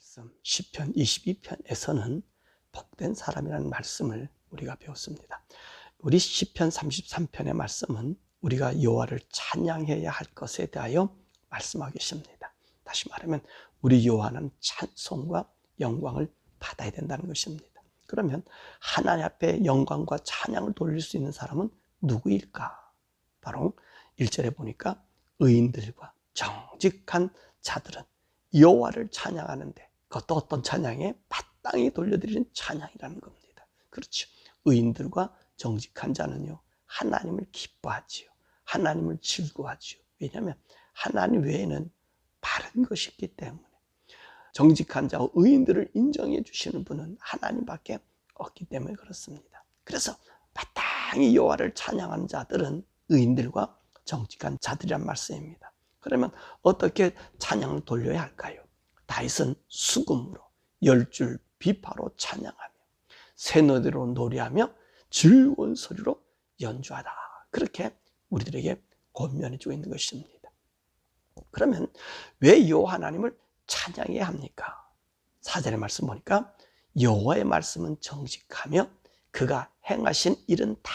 말씀 시편 22편에서는 복된 사람이라는 말씀을 우리가 배웠습니다. 우리 시편 33편의 말씀은 우리가 여호와를 찬양해야 할 것에 대하여 말씀하고 계십니다. 다시 말하면 우리 여호와는 찬송과 영광을 받아야 된다는 것입니다. 그러면 하나님 앞에 영광과 찬양을 돌릴 수 있는 사람은 누구일까? 바로 1절에 보니까 의인들과 정직한 자들은 여호와를 찬양하는데, 그것도 어떤 찬양에 마땅히 돌려드리는 찬양이라는 겁니다. 그렇죠. 의인들과 정직한 자는요, 하나님을 기뻐하지요. 하나님을 즐거워하지요. 왜냐하면 하나님 외에는 바른 것이 있기 때문에. 정직한 자와 의인들을 인정해 주시는 분은 하나님밖에 없기 때문에 그렇습니다. 그래서 마땅히 여호와를 찬양하는 자들은 의인들과 정직한 자들이란 말씀입니다. 그러면 어떻게 찬양을 돌려야 할까요? 다윗은 수금으로 10줄 비파로 찬양하며 새노래로 노래하며 즐거운 소리로 연주하다. 그렇게 우리들에게 권면해 주고 있는 것입니다. 그러면 왜 여호와 하나님을 찬양해야 합니까? 4절의 말씀 보니까 여호와의 말씀은 정직하며 그가 행하신 일은 다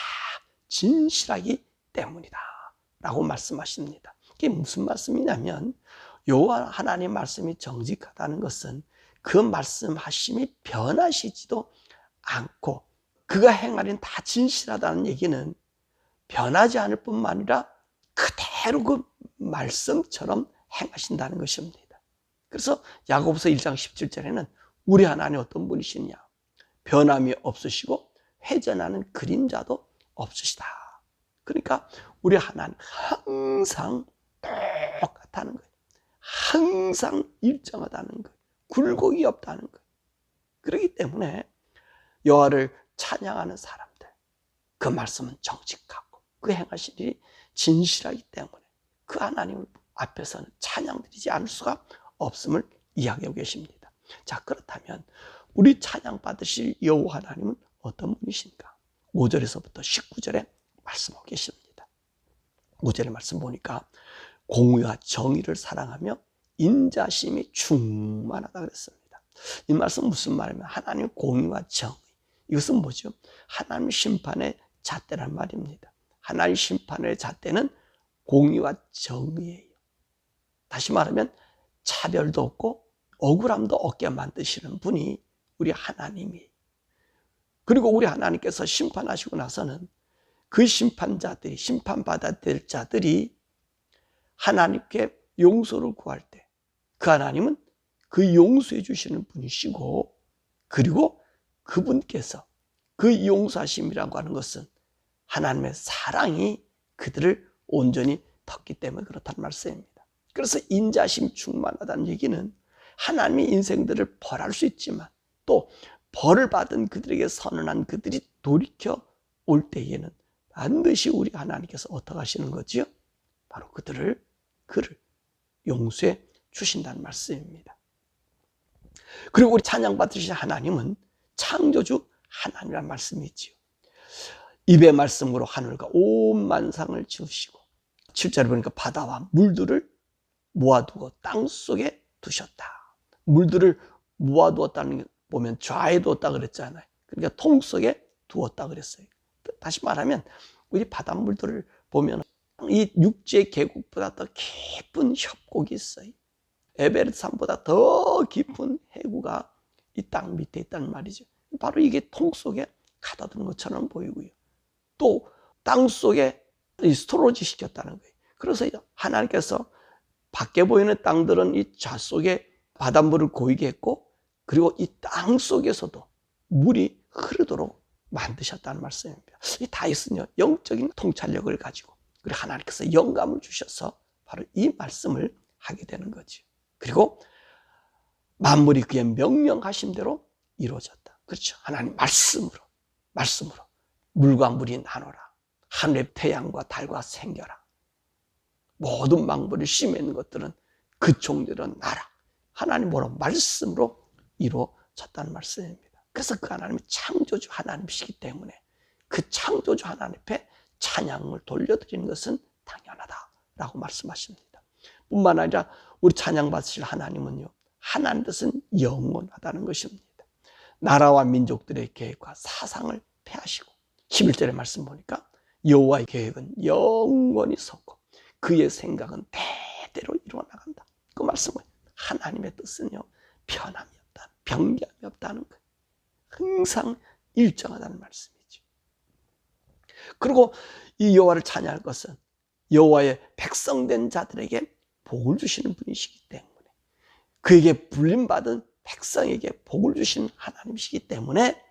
진실하기 때문이다 라고 말씀하십니다. 이게 무슨 말씀이냐면, 여호와 하나님의 말씀이 정직하다는 것은 그 말씀하심이 변하시지도 않고 그가 행하는 다 진실하다는 얘기는 변하지 않을 뿐만 아니라 그대로 그 말씀처럼 행하신다는 것입니다. 그래서 야고보서 1장 17절에는 우리 하나님 어떤 분이시냐, 변함이 없으시고 회전하는 그림자도 없으시다. 그러니까 우리 하나님 항상 똑같다는 거예요. 항상 일정하다는 거예요. 굴곡이 없다는 거예요. 그렇기 때문에 여호와를 찬양하는 사람들, 그 말씀은 정직하고 그 행하신 일이 진실하기 때문에 그 하나님 앞에서는 찬양드리지 않을 수가 없음을 이야기하고 계십니다. 자, 그렇다면 우리 찬양 받으실 여호와 하나님은 어떤 분이신가? 5절에서부터 19절에 말씀하고 계십니다. 5절의 말씀 보니까 공의와 정의를 사랑하며 인자심이 충만하다 그랬습니다. 이 말씀 무슨 말이냐면, 하나님의 공의와 정의, 이것은 뭐죠? 하나님 심판의 잣대란 말입니다. 하나님 심판의 잣대는 공의와 정의예요. 다시 말하면 차별도 없고 억울함도 없게 만드시는 분이 우리 하나님이에요. 그리고 우리 하나님께서 심판하시고 나서는 그 심판자들이, 심판받아야 될 자들이 하나님께 용서를 구할 때 그 하나님은 그 용서해 주시는 분이시고, 그리고 그분께서 그 용서하심이라고 하는 것은 하나님의 사랑이 그들을 온전히 덮기 때문에 그렇다는 말씀입니다. 그래서 인자심 충만하다는 얘기는 하나님이 인생들을 벌할 수 있지만 또 벌을 받은 그들에게 선언한 그들이 돌이켜 올 때에는 반드시 우리 하나님께서 어떻게 하시는 거지요? 바로 그를 용서해 주신다는 말씀입니다. 그리고 우리 찬양 받으신 하나님은 창조주 하나님이라는 말씀이지요. 입의 말씀으로 하늘과 온 만상을 지으시고, 7절에 보니까 바다와 물들을 모아두고 땅 속에 두셨다. 물들을 모아두었다는 게 보면 좌에 두었다 그랬잖아요. 그러니까 통 속에 두었다 그랬어요. 다시 말하면 우리 바닷물들을 보면 이 육지의 계곡보다 더 깊은 협곡이 있어요. 에베레스트 산보다 더 깊은 해구가 이 땅 밑에 있다는 말이죠. 바로 이게 통 속에 가둬둔 것처럼 보이고요. 또 땅 속에 스토로지 시켰다는 거예요. 그래서 하나님께서 밖에 보이는 땅들은 이 좌 속에 바닷물을 고이게 했고, 그리고 이 땅 속에서도 물이 흐르도록 만드셨다는 말씀입니다. 이 다윗은요, 영적인 통찰력을 가지고, 그리고 하나님께서 영감을 주셔서 바로 이 말씀을 하게 되는 거죠. 그리고 만물이 그의 명령하심대로 이루어졌다. 그렇죠. 하나님 말씀으로 물과 물이 나눠라. 하늘의 태양과 달과 생겨라. 모든 만물을 심에 있는 것들은 그 종들은 나라. 하나님 뭐로 말씀으로 이루어졌다는 말씀입니다. 그래서 그 하나님이 창조주 하나님이시기 때문에 그 창조주 하나님 앞에 찬양을 돌려드리는 것은 당연하다라고 말씀하십니다. 뿐만 아니라 우리 찬양 받으실 하나님은요, 하나님 뜻은 영원하다는 것입니다. 나라와 민족들의 계획과 사상을 폐하시고 11절의 말씀 보니까 여호와의 계획은 영원히 섰고 그의 생각은 대대로 이루어나간다. 그 말씀은 하나님의 뜻은요 변함이 없다, 변경이 없다는 거예요. 항상 일정하다는 말씀이죠. 그리고 이 여호와를 찬양할 것은 여호와의 백성된 자들에게 복을 주시는 분이시기 때문에, 그에게 불림받은 백성에게 복을 주시는 하나님이시기 때문에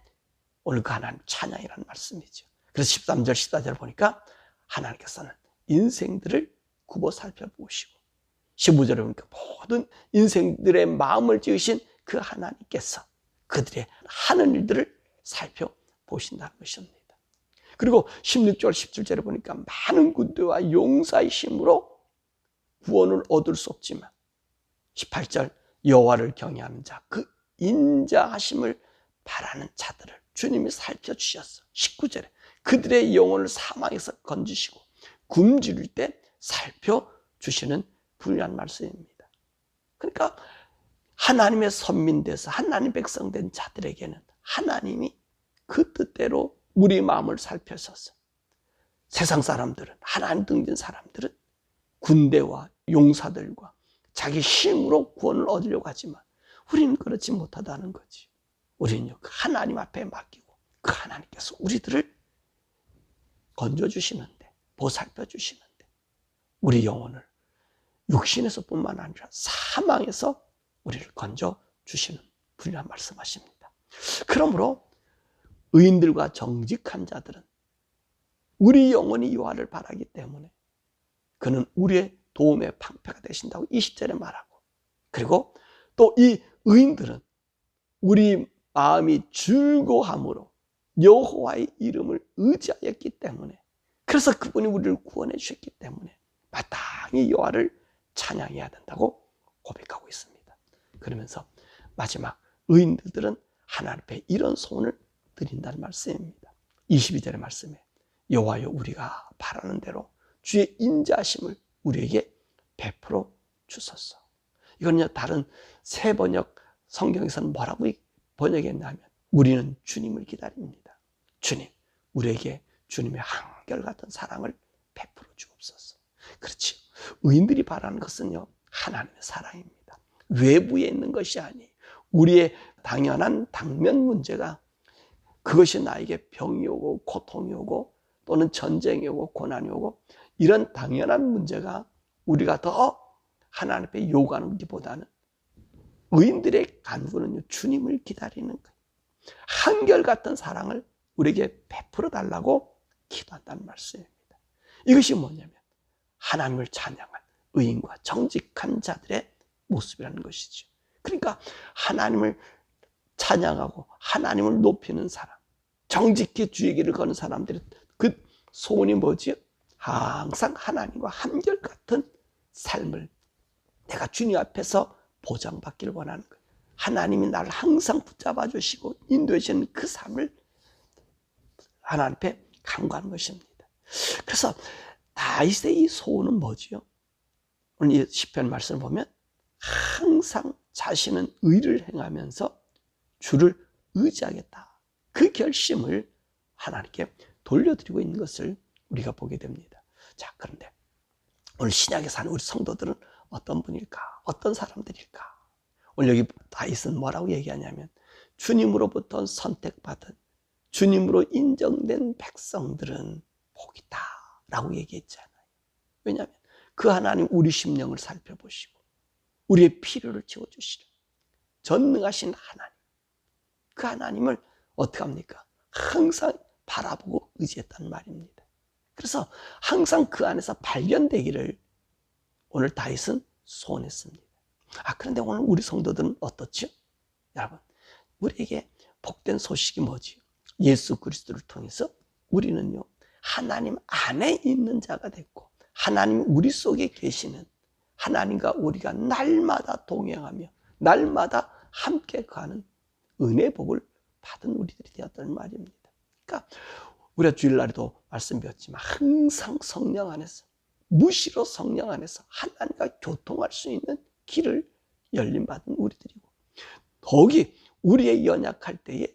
오늘 그 하나님 찬양이라는 말씀이죠. 그래서 13절 14절 보니까 하나님께서는 인생들을 굽어 살펴보시고 15절에 보니까 모든 인생들의 마음을 지으신 그 하나님께서 그들의 하는 일들을 살펴보신다는 것입니다. 그리고 16절 17절에 보니까 많은 군대와 용사의 힘으로 구원을 얻을 수 없지만 18절 여호와를 경외하는 자, 그 인자하심을 바라는 자들을 주님이 살펴주셨어. 19절에 그들의 영혼을 사망에서 건지시고 굶주릴 때 살펴주시는 분이라는 말씀입니다. 그러니까 하나님의 선민돼서 하나님 백성 된 자들에게는 하나님이 그 뜻대로 우리 마음을 살펴서서, 세상 사람들은, 하나님 등진 사람들은 군대와 용사들과 자기 힘으로 구원을 얻으려고 하지만 우리는 그렇지 못하다는 거지. 우리는 하나님 앞에 맡기고 그 하나님께서 우리들을 건져주시는데, 보살펴주시는데 우리 영혼을 육신에서 뿐만 아니라 사망에서 우리를 건져주시는 분이란 말씀하십니다. 그러므로 의인들과 정직한 자들은 우리 영혼이 여호와를 바라기 때문에 그는 우리의 도움의 방패가 되신다고 20절에 말하고, 그리고 또 이 의인들은 우리 마음이 즐거함으로 여호와의 이름을 의지하였기 때문에, 그래서 그분이 우리를 구원해 주셨기 때문에 마땅히 여호와를 찬양해야 된다고 고백하고 있습니다. 그러면서 마지막 의인들은 하나님 앞에 이런 소원을 드린다는 말씀입니다. 22절의 말씀에 여호와여 우리가 바라는 대로 주의 인자하심을 우리에게 베풀어 주소서. 이건요 다른 새 번역 성경에서는 뭐라고 번역했냐면 우리는 주님을 기다립니다. 주님, 우리에게 주님의 한결같은 사랑을 베풀어 주옵소서. 그렇지, 의인들이 바라는 것은요 하나님의 사랑입니다. 외부에 있는 것이 아니, 우리의 당연한 당면 문제가, 그것이 나에게 병이 오고 고통이 오고 또는 전쟁이 오고 고난이 오고 이런 당연한 문제가 우리가 더 하나님 앞에 요구하는 것보다는 의인들의 간구는요 주님을 기다리는 거예요. 한결같은 사랑을 우리에게 베풀어 달라고 기도한다는 말씀입니다. 이것이 뭐냐면 하나님을 찬양한 의인과 정직한 자들의 모습이라는 것이죠. 그러니까 하나님을 찬양하고 하나님을 높이는 사람, 정직히 주의 길을 거는 사람들의 그 소원이 뭐지요? 항상 하나님과 한결같은 삶을 내가 주님 앞에서 보장받기를 원하는 거예요. 하나님이 나를 항상 붙잡아 주시고 인도해 주시는 그 삶을 하나님 앞에 간구하는 것입니다. 그래서 다윗의 이 소원은 뭐지요? 오늘 이 시편 말씀을 보면 항상 자신은 의를 행하면서 주를 의지하겠다, 그 결심을 하나님께 돌려드리고 있는 것을 우리가 보게 됩니다. 자, 그런데 오늘 신약에 사는 우리 성도들은 어떤 분일까? 어떤 사람들일까? 오늘 여기 다윗은 뭐라고 얘기하냐면 주님으로부터 선택받은, 주님으로 인정된 백성들은 복이 있다 라고 얘기했잖아요. 왜냐하면 그 하나님 우리 심령을 살펴보시고 우리의 필요를 채워주시는 전능하신 하나님, 그 하나님을 어떻게 합니까? 항상 바라보고 의지했단 말입니다. 그래서 항상 그 안에서 발견되기를 오늘 다윗은 소원했습니다. 그런데 오늘 우리 성도들은 어떻죠? 여러분, 우리에게 복된 소식이 뭐지요? 예수 그리스도를 통해서 우리는요 하나님 안에 있는 자가 됐고 하나님 우리 속에 계시는 하나님과 우리가 날마다 동행하며 날마다 함께 가는 은혜 복을 받은 우리들이 되었다는 말입니다. 그러니까 우리가 주일날에도 말씀드렸지만 항상 성령 안에서, 무시로 성령 안에서 하나님과 교통할 수 있는 길을 열림받은 우리들이고, 더욱이 우리의 연약할 때에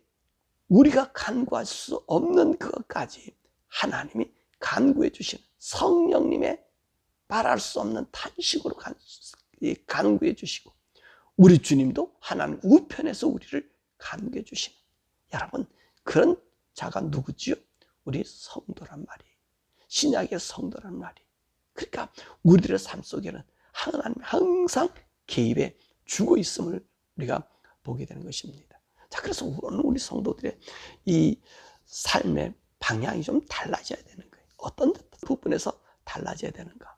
우리가 간구할 수 없는 그것까지 하나님이 간구해 주시는, 성령님의 말할 수 없는 탄식으로 간구해 주시고, 우리 주님도 하나님 우편에서 우리를 간구해 주시는, 여러분, 그런 자가 누구지요? 우리 성도란 말이에요. 신약의 성도란 말이에요. 그러니까 우리들의 삶 속에는 하나님이 항상 개입해 주고 있음을 우리가 보게 되는 것입니다. 자, 그래서 오늘 우리 성도들의 이 삶의 방향이 좀 달라져야 되는 거예요. 어떤 부분에서 달라져야 되는가?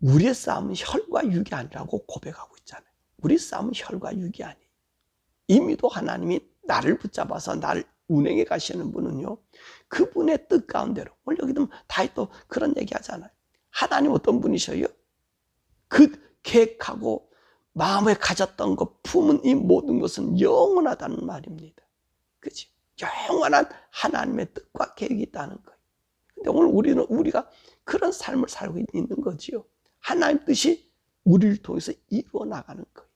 우리의 싸움은 혈과 육이 아니라고 고백하고 있잖아요. 우리 싸움은 혈과 육이 아니에요. 이미도 하나님이 나를 붙잡아서 나를 운행해 가시는 분은요, 그분의 뜻 가운데로, 오늘 여기도 다윗도 그런 얘기 하잖아요. 하나님 어떤 분이셔요? 그 계획하고 마음에 가졌던 것, 품은 이 모든 것은 영원하다는 말입니다. 그치? 영원한 하나님의 뜻과 계획이 있다는 거예요. 근데 오늘 우리가 그런 삶을 살고 있는 거지요. 하나님 뜻이 우리를 통해서 이루어 나가는 거예요.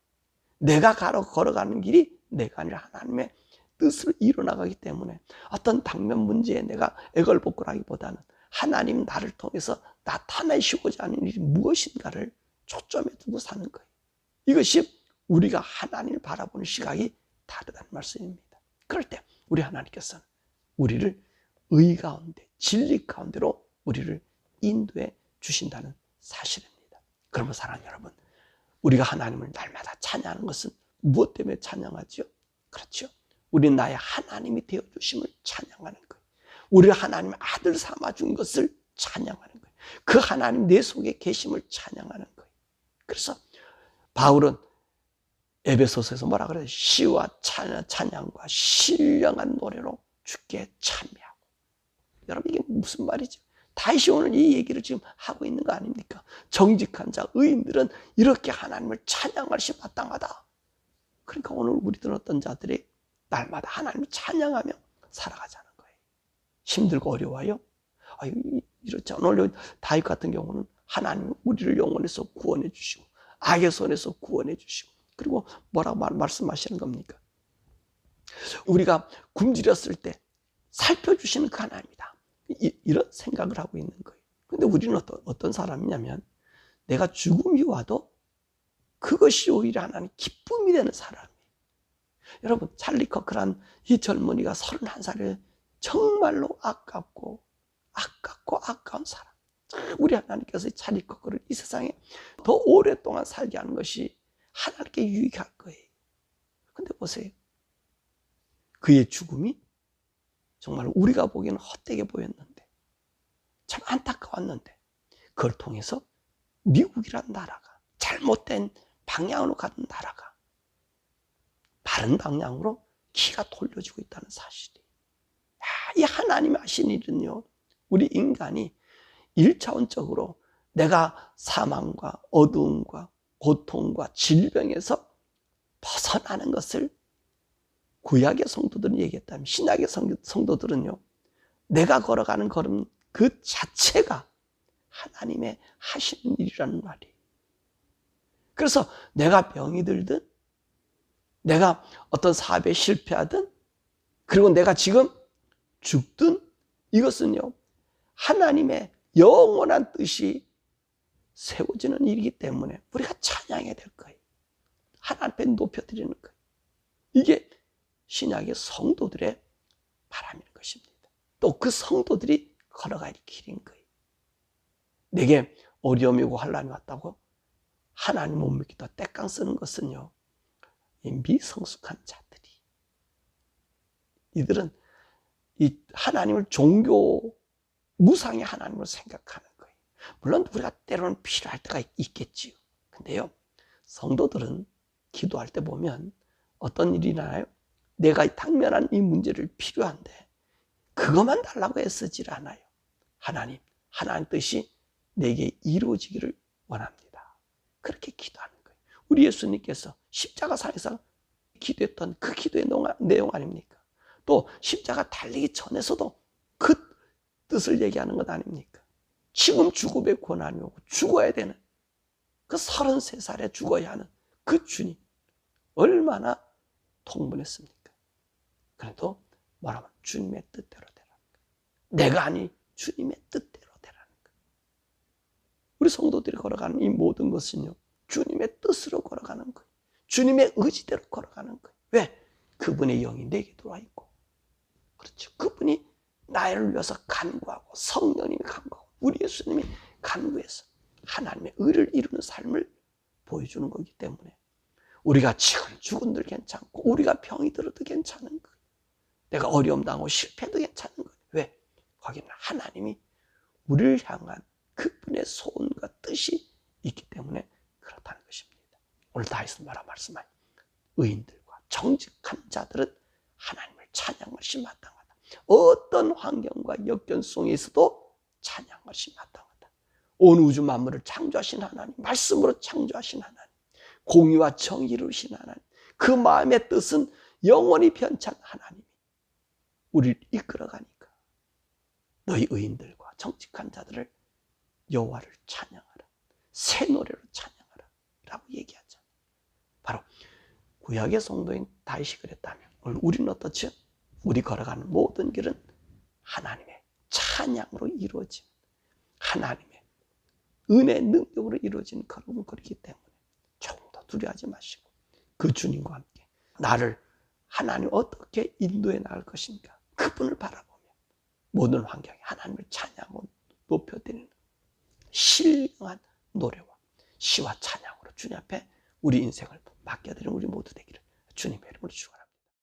내가 걸어가는 길이 내가 아니라 하나님의 뜻을 이루어 나가기 때문에 어떤 당면 문제에 내가 애걸복걸하기보다는 하나님 나를 통해서 나타내시고자 하는 일이 무엇인가를 초점에 두고 사는 거예요. 이것이 우리가 하나님을 바라보는 시각이 다르다는 말씀입니다. 그럴 때 우리 하나님께서는 우리를 의 가운데, 진리 가운데로 우리를 인도해 주신다는 사실입니다. 그러면 사랑하는 여러분, 우리가 하나님을 날마다 찬양하는 것은 무엇 때문에 찬양하죠? 그렇죠. 우리는 나의 하나님이 되어주심을 찬양하는 거예요. 우리가 하나님의 아들 삼아준 것을 찬양하는 거예요. 그 하나님 내 속에 계심을 찬양하는 거예요. 그래서 바울은 에베소서에서 뭐라 그래요? 시와 찬양과 신령한 노래로 주께 찬미하고. 여러분, 이게 무슨 말이죠? 다시 오늘 이 얘기를 지금 하고 있는 거 아닙니까? 정직한 자, 의인들은 이렇게 하나님을 찬양할 것이 마땅하다. 그러니까 오늘 우리들은 어떤 자들이 날마다 하나님을 찬양하며 살아가자는 거예요. 힘들고 어려워요? 이렇지 않아. 오늘 다윗 같은 경우는 하나님 우리를 영혼에서 구원해 주시고 악의 손에서 구원해 주시고, 그리고 뭐라고 말씀하시는 겁니까? 우리가 굶주렸을 때 살펴주시는 그 하나님이다. 이런 생각을 하고 있는 거예요. 근데 우리는 어떤 사람이냐면, 내가 죽음이 와도 그것이 오히려 하나님 기쁨이 되는 사람이에요. 여러분, 찰리 커크란 이 젊은이가 31살에 정말로 아까운 사람. 우리 하나님께서 찰리 커크를 이 세상에 더 오랫동안 살게 하는 것이 하나님께 유익할 거예요. 근데 보세요. 그의 죽음이 정말 우리가 보기에는 헛되게 보였는데, 참 안타까웠는데, 그걸 통해서 미국이란 나라가, 잘못된 방향으로 가는 나라가 바른 방향으로 키가 돌려지고 있다는 사실이. 이 하나님이 하신 일은요, 우리 인간이 1차원적으로 내가 사망과 어두움과 고통과 질병에서 벗어나는 것을 구약의 성도들은 얘기했다면, 신약의 성도들은요, 내가 걸어가는 걸음 그 자체가 하나님의 하시는 일이라는 말이에요. 그래서 내가 병이 들든, 내가 어떤 사업에 실패하든, 그리고 내가 지금 죽든, 이것은요, 하나님의 영원한 뜻이 세워지는 일이기 때문에 우리가 찬양해야 될 거예요. 하나님 앞에 높여드리는 거예요. 이게 신약의 성도들의 바람인 것입니다. 또 그 성도들이 걸어갈 길인 거예요. 내게 어려움이고 환난이 왔다고 하나님 못 믿기다 떼깡 쓰는 것은요, 이 미성숙한 자들이, 이들은 이 하나님을 종교 무상의 하나님으로 생각하는 거예요. 물론 우리가 때로는 필요할 때가 있겠지요. 근데요, 성도들은 기도할 때 보면 어떤 일이 나요? 내가 당면한 이 문제를 필요한데 그것만 달라고 애쓰질 않아요. 하나님 뜻이 내게 이루어지기를 원합니다. 그렇게 기도하는 거예요. 우리 예수님께서 십자가상에서 기도했던 그 기도의 내용 아닙니까? 또 십자가 달리기 전에서도 그 뜻을 얘기하는 것 아닙니까? 지금 죽음의 고난이 오고 죽어야 되는, 그 33살에 죽어야 하는 그 주님 얼마나 통분했습니까? 그래도 뭐라면 주님의 뜻대로 되라는 거예요. 내가 아니 주님의 뜻대로 되라는 거예요. 우리 성도들이 걸어가는 이 모든 것은요, 주님의 뜻으로 걸어가는 거예요. 주님의 의지대로 걸어가는 거예요. 왜? 그분의 영이 내게 들어와 있고, 그렇죠. 그분이 나를 위해서 간구하고, 성령님이 간구하고, 우리 예수님이 간구해서 하나님의 의를 이루는 삶을 보여주는 거기 때문에 우리가 지금 죽은들 괜찮고, 우리가 병이 들어도 괜찮은 거예요. 내가 어려움 당하고 실패도 괜찮은 거예요. 왜? 거기는 하나님이 우리를 향한 그분의 소원과 뜻이 있기 때문에 그렇다는 것입니다. 오늘 다윗은 뭐라 말씀하요? 의인들과 정직한 자들은 하나님을 찬양할 것이 마땅하다. 어떤 환경과 역경 속에서도 찬양할 것이 마땅하다. 온 우주 만물을 창조하신 하나님, 말씀으로 창조하신 하나님, 공의와 정의를 이루신 하나님, 그 마음의 뜻은 영원히 변치 않는 하나님이 우리를 이끌어가니까 너희 의인들과 정직한 자들을 여호와를 찬양하라, 새 노래로 찬양하라 라고 얘기하잖아요. 바로 구약의 성도인 다윗이 그랬다면 오늘 우리는 어떻죠? 우리 걸어가는 모든 길은 하나님의 찬양으로 이루어진, 하나님의 은혜 능력으로 이루어진 걸음걸이기 때문에 조금 더 두려워하지 마시고 그 주님과 함께 나를 하나님 어떻게 인도해 나갈 것인가, 그분을 바라보며 모든 환경에 하나님을 찬양하고 높여드리는 신령한 노래와 시와 찬양으로 주님 앞에 우리 인생을 맡겨드리는 우리 모두 되기를 주님의 이름으로 축원합니다.